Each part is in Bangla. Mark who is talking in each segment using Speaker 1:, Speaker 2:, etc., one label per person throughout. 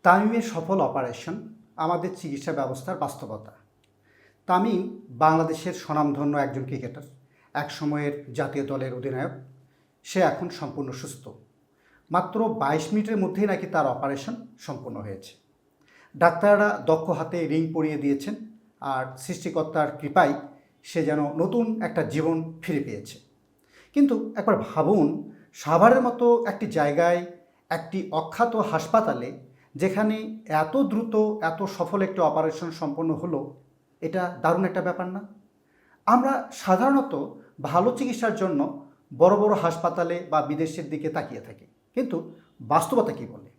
Speaker 1: তামিমের সফল অপারেশন আমাদের চিকিৎসা ব্যবস্থার বাস্তবতা। তামিম বাংলাদেশের স্বনামধন্য একজন ক্রিকেটার, এক সময়ের জাতীয় দলের অধিনায়ক। সে এখন সম্পূর্ণ সুস্থ। মাত্র 22 মিনিটের মধ্যেই নাকি তার অপারেশন সম্পূর্ণ হয়েছে। ডাক্তাররা দক্ষ হাতে রিং পরিয়ে দিয়েছেন, আর সৃষ্টিকর্তার কৃপায় সে যেন নতুন একটা জীবন ফিরে পেয়েছে। কিন্তু একবার ভাবুন, সাভারের মতো একটি জায়গায়, একটি অখ্যাত হাসপাতালে, যেখানে এত দ্রুত এত সফল একটি অপারেশন সম্পন্ন হলো, এটা দারুণ একটা ব্যাপার না? আমরা সাধারণত ভালো চিকিৎসার জন্য বড় বড় হাসপাতালে বা বিদেশের দিকে তাকিয়ে থাকি, কিন্তু বাস্তবতা কী বলে?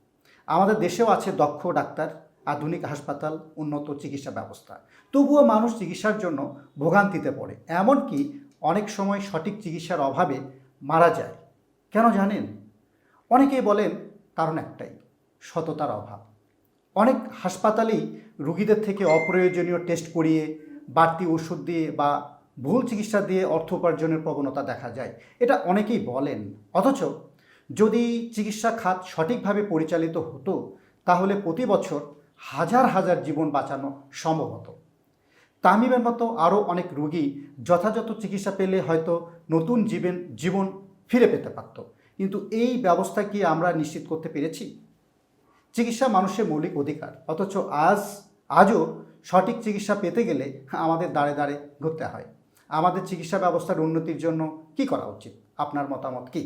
Speaker 1: আমাদের দেশেও আছে দক্ষ ডাক্তার, আধুনিক হাসপাতাল, উন্নত চিকিৎসা ব্যবস্থা। তবুও মানুষ চিকিৎসার জন্য ভোগান্তিতে পড়ে, এমনকি অনেক সময় সঠিক চিকিৎসার অভাবে মারা যায়। কেন জানেন? অনেকেই বলেন কারণ একটাই, সততার অভাব। অনেক হাসপাতালেই রুগীদের থেকে অপ্রয়োজনীয় টেস্ট করিয়ে, বাড়তি ওষুধ দিয়ে বা ভুল চিকিৎসা দিয়ে অর্থ উপার্জনের প্রবণতা দেখা যায়। এটা অনেকেই বলেন। অথচ যদি চিকিৎসা খাত সঠিকভাবে পরিচালিত হতো, তাহলে প্রতি বছর হাজার হাজার জীবন বাঁচানো সম্ভব হতো। তামিমের মতো আরও অনেক রোগী যথাযথ চিকিৎসা পেলে হয়তো নতুন জীবন ফিরে পেতে পারত। কিন্তু এই ব্যবস্থা কি আমরা নিশ্চিত করতে পেরেছি? চিকিৎসা মানুষের মৌলিক অধিকার, অথচ আজও সঠিক চিকিৎসা পেতে গেলে আমাদের দাঁড়ে দাঁড়ে ঘুরতে হয়। আমাদের চিকিৎসা ব্যবস্থার উন্নতির জন্য কি করা উচিত? আপনার মতামত কি?